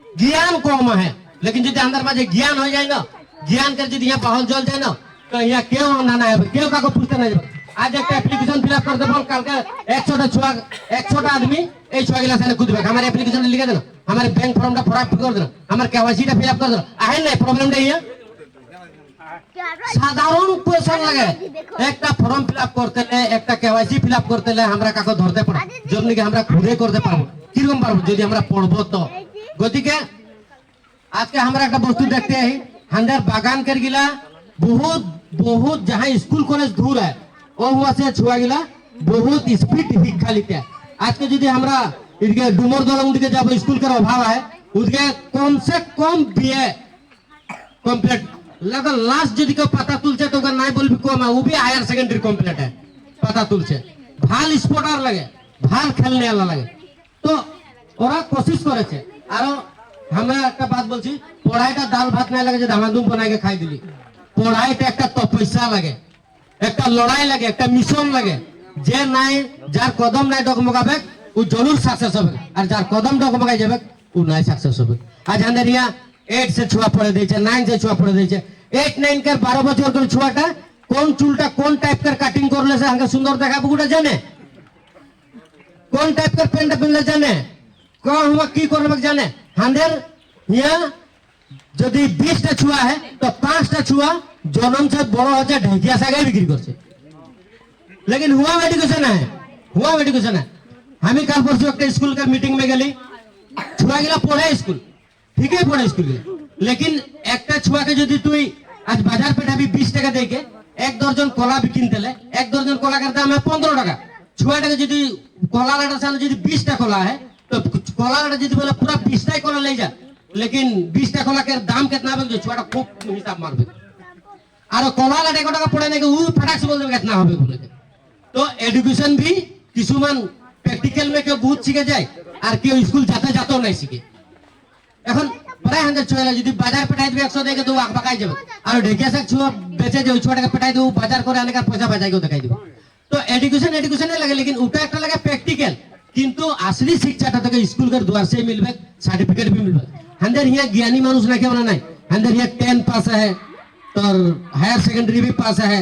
ज्ञान कम है, लेकिन जो अंदर में ज्ञान हो जाए ना, ज्ञान कर जो यहाँ पहल जल जाए ना, तो यहाँ क्यों अंधा ना है, क्यों का पूछते नहीं। आज एक एप्लीकेशन फिलअप कर दे, कल के 100टा आदमी এই ছয়গুলা সালে খুঁজবে। আমার অ্যাপ্লিকেশন লিখে দেন, আমার ব্যাংক ফর্মটা ফরাপ করে দেন, আমার কেওয়াইসিটা ফিল আপ করে দেন। আহেন নাই প্রবলেমটা ইয়া সাধারণ কোয়েশ্চন লাগে একটা ফর্ম ফিল আপ করতে হলে একটা কেওয়াইসি ফিল আপ করতে হলে আমরা কাকে ধরতে পারবো যেমনি কি আমরা খুদে করতে পারবো কিরকম পারবো যদি আমরা পড়বো তো গতিকে আজকে আমরা একটা বস্তু দেখতে আই হান্ডার বাগান कर गिला बहुत बहुत जहाँ स्कूल कॉलेज दूर है वो हुआ से छुआ गिला बहुत स्पीड शिक्षा लिखते हैं आज के यदि हमरा इनके डुमर दलंग दिखे जब स्कूल का अभाव है उसके कम से कम बीए कंप्लीट लगभग लास्ट यदि को पता तुलছে तो का नहीं बोल भी कम है वो भी हायर सेकेंडरी कंप्लीट है पता तुलছে ভাল স্পোর্টার লাগে ভাল খেলনে वाला লাগে তো ওরা কোশিশ করেছে আর আমরা একটা বাত বলছি পড়াইটা ডাল ভাত নাই লাগে যে দামাদুম বানাইকে খাই দিলি পড়াইটা একটা তপস্যা লাগে একটা লড়াই লাগে একটা মিশন লাগে যে নাই যার কদম নাই ডগমগাবে ও জরুর সাকসেস হবে আর যার কদম ডগমগাই যাবে ও নাই সাকসেস হবে আজ আমাদের ইয়া 8 से छुआ पढ़े দিয়েছে 9 से छुआ पढ़े দিয়েছে 8 9 कर 12 বছর করে ছুয়াটা কোন চুলটা কোন টাইপ कर কাটিং করলে সে আমাকে সুন্দর দেখাবো ওটা জানে কোন টাইপ कर প্যান্ট পরলে জানে কোন হুয়া কি করবে জানে হাঁদের ইয়া যদি 20টা ছুয়া है तो 5টা ছুয়া জনম से বড় হচ্ছে ঢেকিয়া সাগাই বিক্রি করছে लेकिन हुआ एजुकेशन है हुआ एजुकेशन है हमें कल परसों एक स्कूल का मीटिंग में गली छुआ गिला पढ़े स्कूल ठीक है पढ़े स्कूल लेकिन एक छुआ के यदि तुई आज बाजार पे ढाबी 20 টাকা देके एक दर्जन कला भी किनते ले एक दर्जन कला का दाम है 15 টাকা छुआ के यदि कला लाटा साल यदि 20 টা कला है तो कला लाटा यदि बोला पूरा 20 টাই कला ले जा लेकिन 20 টা कला के दाम कितना হবে जो छुआटा खूब हिसाब मारबे और कला लाटा को टाका पड़े ना कि ऊ फटाक से बोल देबे कितना হবে बोले तो एजुकेशन भी কিছুমান প্র্যাকটিক্যাল में কেউ বহুত শিখে যায় আর কেউ স্কুল যাতে যাতেও নাই শিখে এখন প্রায় 100 ছয়লা যদি বাজার পেটাই দিবে 100 দেকে তো আঁকবাকাই যাবে আর ঢেকিয়া শাক ছুয়া বেচে যে ওই ছটাকে পেটাই দেবো বাজার করে অনেক পয়সা বাজাই কেউ দেখাই দিব তো এডুকেশনে লাগে लेकिन ওটা একটা লাগে প্র্যাকটিক্যাল কিন্তু আসলি শিক্ষাটা তোকে স্কুল के द्वार से मिलবে সার্টিফিকেট भी मिलবে हमদের यहाँ ज्ञानी मानुष ना क्या নাই हमদের यहाँ 10 पास है तो हायर सेकेंडरी भी पास है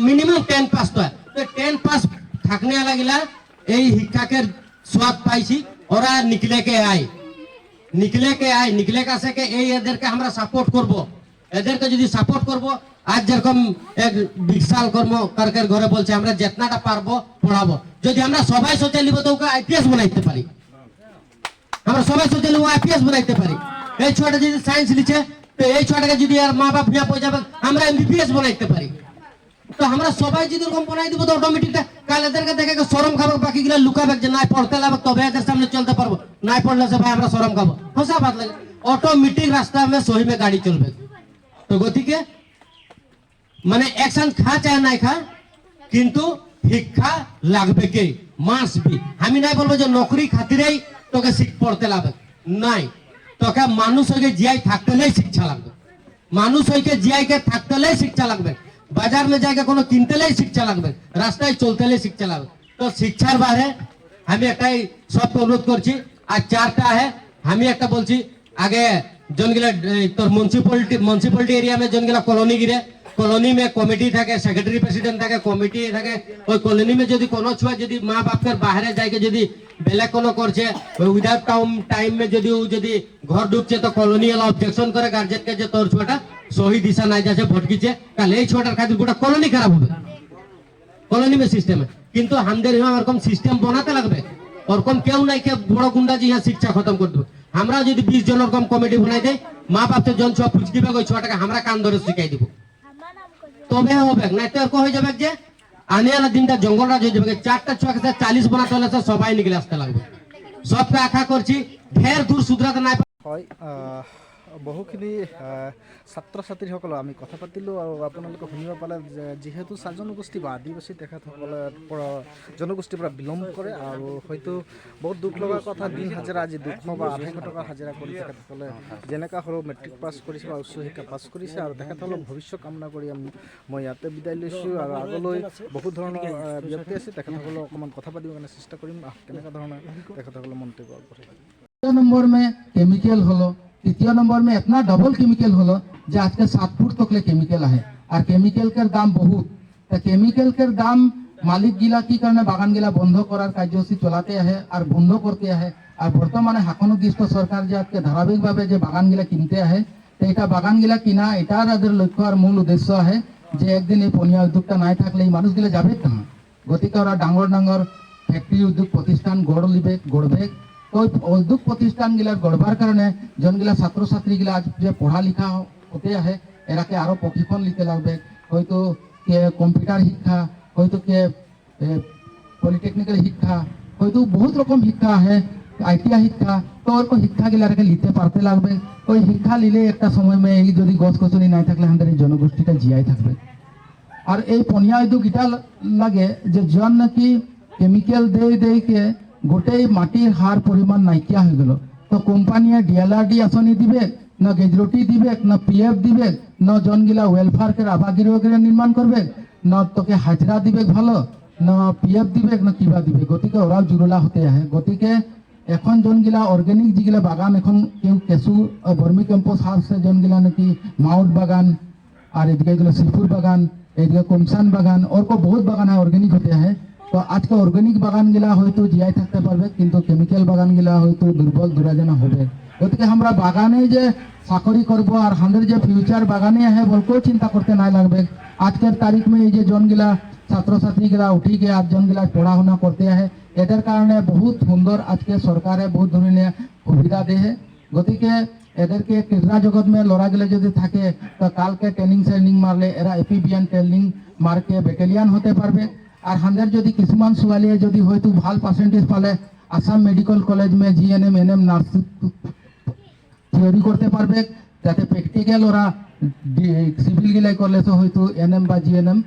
मिनिमम 10 पास तो है तो 10 पास থাকনে লাগিলা এই শিক্ষাকে स्वाद পাইছি ওরা নিকলে के आए निकले का से के এদেরকে আমরা সাপোর্ট করব এদেরকে যদি সাপোর্ট করব আজ যেরকম এক বিশাল কর্ম কারকের ঘরে বলছে আমরা যেতনাটা পারবো পড়াবো যদি আমরা সবাই সোচে নিব তো ওকে আইপিএস বানাইতে পারি আমরা সবাই সোচে নিব আইপিএস বানাইতে পারি এই ছোটটা যদি সায়েন্স লিখে তো এই ছোটটাকে যদি আর মা বাপ নিয়া পয়সা আমরা এমবিবিএস বানাইতে পারি তো আমরা সবাই যদি এরকম বানাই দিব তো অটোমেটিকটা কাল এদেরকে দেখে শরম খাবো বাকি গুলা লুকাবে যে না পড়তে লাগবে তবে এদের সামনে চলতে পারবো না পড়লে সে ভাই আমরা শরম খাবো হসা বাদ লাগে অটোমেটিক রাস্তা में सही में गाड़ी चलবে তো গতিকে মানে অ্যাকশন খা চায় না খা কিন্তু শিক্ষা লাগবে কে মাস বি আমি নাই বলবো যে নকরি খাতিরেই তোকে শিখ পড়তে লাগবে নাই তোকে মানুষ হয়ে জিয়াই থাকতেলেই শিক্ষা লাগবে মানুষ হয়ে জিয়াই কে থাকতেলেই শিক্ষা লাগবে बाजार में जाके कोनो किनतेले शिक्षा লাগবে রাস্তায় চলতেলে শিক্ষা লাগবে তো শিক্ষার বাইরে আমি একটাই সব অনুরোধ করছি আর চারটা है আমি একটা বলছি আগে জনগিলা তোর म्युनिसिपैलिटी एरिया में জনগিলা কলোনি গিরে কলোনি में কমিটি থাকে সেক্রেটারি প্রেসিডেন্ট থাকে কমিটি থাকে ওই কলোনি में যদি কোনো ছুয়া যদি মা বাপের বাইরে যাইকে যদি বেলা কোনো করছে উইদাউট টাইম में যদি ও যদি ঘর ঢুকছে তো কলোনি এলা অবজেকশন করে গার্জিয়ান কে যে তোর ছুয়াটা सही दिशा नहीं जाছে भटकीছে কাল এই ছোটার খাतिर গোটা কলোনি খারাপ হবে কলোনি में सिस्टम है কিন্তু हमদের यहाँ এরকম সিস্টেম বানাতে লাগবে ওরকম কেউ নাই কে বড় গুন্ডাজি यहाँ শিক্ষা খতম করে দেবে আমরা যদি 20 জন এরকম কমিটি বানাই দেই মা বাপতে জন ছোয়া পুছ দিবে ওই ছোটাকে আমরা কান ধরে শিখাই দিব তবে হবে না তো এরকম হয়ে যাবে যে আনে वाला দিনটা জঙ্গলরাজ হয়ে যাবে চারটা ছোয়াকে 40 বানাতে হলে সবাই নিকলে আসতে লাগবে সবকে আশা করছি ঢের দূর সুধরাতে নাই হয় বহুখিনি ছাত্ৰ ছাত্ৰীসকলৰ আমি কথা পাতিলোঁ আৰু আপোনালোকে শুনিব পালে যিহেতু চাহ জনগোষ্ঠী বা আদিবাসী তেখেতসকলে জনগোষ্ঠীৰ পৰা বিলম্ব কৰে আৰু হয়তো বহুত দুখ লগা কথা দিন হাজিৰা আজি 200 বা 250 টকা হাজিৰা কৰি তেখেতসকলে যেনেকুৱা হ'লেও মেট্ৰিক পাছ কৰিছে বা উচ্চ শিক্ষা পাছ কৰিছে আৰু তেখেতসকলৰ ভৱিষ্যত কামনা কৰি মই ইয়াতে বিদায় লৈছোঁ আৰু আগলৈ বহুত ধৰণৰ ব্যক্তি আছে তেখেতসকলক অকণমান কথা পাতিবৰ কাৰণে চেষ্টা কৰিম কেনেকুৱা ধৰণৰ তেখেতসকলৰ মন্তব্য আগবঢ়াই नंबर में केमिकल हलो तृतीय नंबर में इतना डबल केमिकल हलो जो आज के 7 फुट तक ले केमिकल है और केमिकल के दाम बहुत तो केमिकल के दाम मालिक गिला की करने बागान गिला बंध करार कार्यसूची चलाते हैं और बंध करते हैं और बर्तमाने हाकन निर्दिष्ट सरकार जो आज के धारावाहिक भाव जो बागान गिला किनते हैं তো এটা বাগানগুলা কিনা এটার তাদের লক্ষ্য আর মূল উদ্দেশ্য আহে যে একদিন এই পনিয়া উদ্যোগটা নাই থাকলে এই মানুষগুলো যাবে কাহা, গতিকে ওরা ডাঙর ডাঙর ফ্যাক্টরি উদ্যোগ প্রতিষ্ঠান গড়বে। তো ওই উদ্যোগ প্রতিষ্ঠানগুলা গড়বার কারণে জনগুলা ছাত্রছাত্রীগুলা আজ যে পড়ালেখা হতে আহে এরাকে আরো প্রশিক্ষণ নিতে লাগবে, হয়তো কে কম্পিউটার শিক্ষা, হয়তো কে পলিটেকনিক্যাল শিক্ষা, হয়তো বহুত রকম শিক্ষা আহে, আইটিআই শিক্ষা। তো ওরকম শিক্ষাগুলাকে নিতে পারতে লাগবে। ওই শিক্ষা নিলে একটা সময় মে এই যদি গছ গছনি নাই থাকলে আমাদের এই জনগোষ্ঠীটা জিয়াই থাকবে। আর এই পনিয়া উদ্যোগ এটা লাগে যে জন নাকি কেমিক্যাল দিয়ে গোটেই মাটির হার পরিমাণ নাইকিয়া হয়ে গেল। তো কোম্পানিয়ে ডিএলআরডি আসনি দিবে, না গেজরটি দিবে, না পিএফ দিবে, না জনগিলা ওয়েলফেয়ারকে আবাগৃহ নির্মাণ করবে, না তোকে হাজরা দিবে ভালো, না পিএফ দিবে, না কিবা দিবে। গতিকে ওরাও জুরুলা হতে আহে। গতিকে এখন জনগিলা অর্গানিক যেগুলা বাগান এখন কেউ কেঁচু বর্মি কম্পোস্ট হারছে জনগিলা নাকি মাউট বাগান, আর এদিকে এগুলো শিলপুর বাগান, এদিকে কমসান বাগান, ওরকম বহুত বাগান হয় অর্গানিক হতে আহে। তো আজকে অর্গানিক বাগান গিলা হয়তো জিয়াই থাকতে পারবে, কিন্তু কেমিক্যাল বাগান গিলা হয়তো দুর্বল দুরাজনা হবে। গতিকে আমরা বাগানে যে চাকরি করবো আর আমাদের যে ফিউচার বাগানে আহে বলকেও চিন্তা করতে নাই লাগবে। আজকের তারিখ মে এই যে জনগিলা ছাত্রছাত্রীগুলা উঠি গিয়ে আর জনগিলা পড়াশোনা করতে আহে, এদের কারণে বহুত সুন্দর আজকে সরকারে বহুত ধরনের সুবিধা দেহে। গতিকে এদেরকে ক্রীড়া জগৎ মে লড়াগুলো যদি থাকে তো কালকে ট্রেনিং মারলে এরা এপিবিএন ট্রেনিং মারকে ব্যাটালিয়ান হতে পারবে। আর আমাদের যদি কিছুমান ছোৱালীয়ে যদি হয়তো ভাল পার্সেন্টেজ পালে আসাম মেডিকেল কলেজ মে জিএনএম এনএম নার্সিং থিওরি করতে পারবে, যাতে প্র্যাকটিক্যাল ওরা সিভিল গিলাই করলে তো হয়তো এনএম বা জিএনএম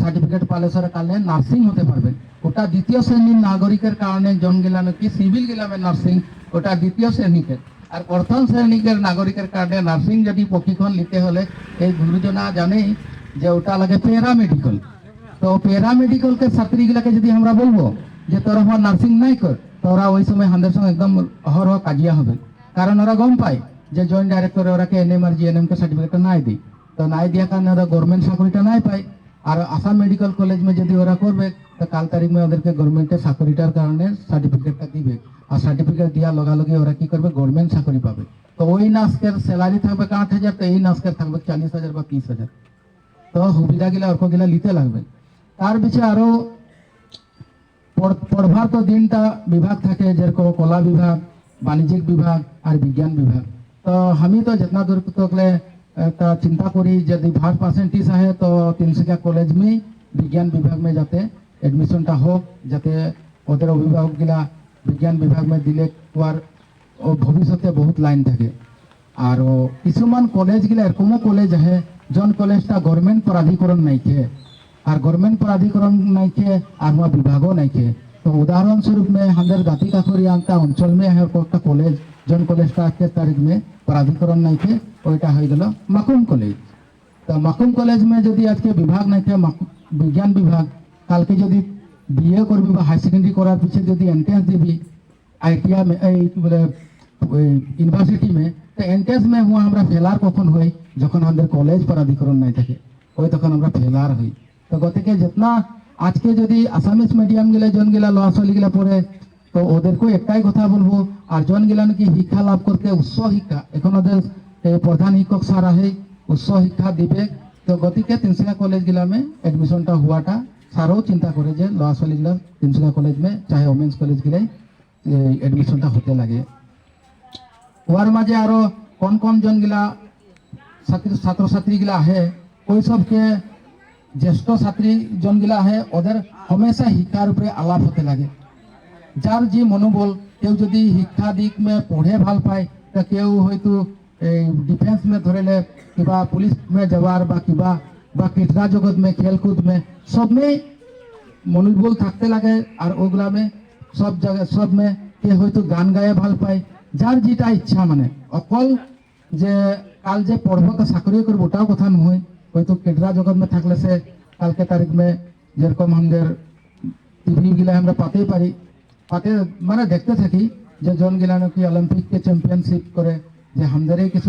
সার্টিফিকেট পালে সরে কালে নার্সিং হতে পারবে। ওটা দ্বিতীয় শ্রেণীর নাগরিকের কারণে জনগিলা নাকি সিভিল গিলামে নার্সিং ওটা দ্বিতীয় শ্রেণীকে, আর প্রথম শ্রেণীর নাগরিকের কারণে নার্সিং যদি প্রশিক্ষণ নিতে হলে এই গুরুজনা জানেই যে ওটা লাগে প্যারামেডিকেল। তো প্যারামেডিকেলকে ছাত্রীগুলাকে যদি আমরা বলবো যে তোরা নার্সিং নাই কর, তো ওরা ওই সময় আমাদের সঙ্গে একদম অহরহ কাজিয়া হবে। কারণ ওরা গম পায় যে জয়েন্ট ডাইরেক্টরে ওরাকে এনএম আর জিএনএম কে সার্টিফিকেটটা নাই দিই, তো নাই দেওয়ার কারণে ওরা গভর্নমেন্ট চাকরিটা নাই পায়। আর আসাম মেডিকেল কলেজ মে যদি ওরা করবে তো কাল তারিখ মে ওদেরকে গভর্নমেন্টের চাকরিটার কারণে সার্টিফিকেটটা দিবে, আর সার্টিফিকেট দেওয়ার লগালগে ওরা কি করবে গভর্নমেন্ট চাকরি পাবে। তো ওই নার্সকের স্যালারি থাকবে 8,000, তো এই নার্সকের থাকবে 40,000 বা 30,000। তো সুবিধাগুলা অর্কগুলা নিতে লাগবে। তার পিছিয়ে আরো পড়বার তো দিনটা বিভাগ থাকে, যেরকম কলা বিভাগ, বাণিজ্যিক বিভাগ আর বিজ্ঞান বিভাগ। তো আমি তো जितना दूर तकले चिंता करी यदि 5% है तो तिनसुकिया कॉलेज में विज्ञान विभाग में जाते एडमिशनটা হোক, যাতে ওদের অভিভাবকগুলা বিজ্ঞান বিভাগ में দিলে আর ভবিষ্যতে বহুত লাইন থাকে। আর কিছুমান কলেজগুলা এরকমও কলেজ আহে জন কলেজটা গভর্নমেন্ট প্রাধিকরণ নাইকে, আর গভর্নমেন্ট প্রাধিকরণ नाइके और वहाँ विभागों नाइके। तो उदाहरण स्वरूप में हमारे दाती काखरिया अंचल में है एक कॉलेज जन कॉलेज का आज के तारीख में प्राधिकरण नाइके, ওইটা হয়ে গেল মাকুম কলেজ। তো মাকুম কলেজ में যদি আজকে বিভাগ নাইকে বিজ্ঞান বিভাগ, কালকে যদি বিএ করবি বা হাই সেকেন্ডারি করার পিছে যদি এন্ট্রেন্স দিবি আইটিআই में এই বলে ইউনিভার্সিটি में, তো এন্ট্রেন্স में हुआ আমরা ফেলার কখন হই যখন আমাদের কলেজ প্রাধিকরণ নাই থাকে, ওই তখন আমরা ফেলার হই। তো গতিকে जितना আজকে যদি আসামিস মিডিয়াম গেলে জন গেলা লড়া ছোৱালী গেলা পড়ে, তো ওদেরকে একটাই কথা বলবো, আর জন গেলা নাকি শিক্ষা লাভ করতে উচ্চ শিক্ষা, এখন ওদের প্রধান শিক্ষক স্যার আহে উচ্চ শিক্ষা দিবে। তো গতিকে তিনসুকিয়া কলেজ গেলা में এডমিশনটা হওয়াটা স্যারও চিন্তা করে যে লড়া ছোৱালী গেলা তিনসুকিয়া কলেজ में চাহে ওমেন্স কলেজ গেলাই এডমিশনটা হতে লাগে। ওর মাঝে আরো কোন কোন জন গেলা ছাত্র ছাত্রী গেলা আহে, ওই সবকে জ্যেষ্ঠ ছাত্রী জনগুলা আহে ওদের হমেশা শিক্ষার উপরে আলাপ হতে লাগে। যার যে মনোবল, কেউ যদি শিক্ষা দিক মে পড়ে ভাল পায়, তো কেউ হয়তো ডিফেন্স মে ধরেলে কিবা পুলিশ মে যাওয়ার বা কিবা বা ক্রীড়া জগৎ মে খেলকুদ মে সব মে মনোবল থাকতে লাগে। আর ওগুলা মে সব জায়গায় সব মে কে হয়তো গান গায়ে ভাল পায়, যার যেটা ইচ্ছা, মানে অকল যে কাল যে পড়বো তো চাকরি করবো ওটাও কথা নহয়। হয়তো ক্রীড়া জগৎ में থাকলে সে কালকে তারিখ में যেরকম আমাদের টিভি গিলা আমরা পাতেই পারি, পাতে মানে দেখতে থাকি যে জন গিলা নাকি অলিম্পিক কে চ্যাম্পিয়নশিপ করে, যে আমাদের কিছু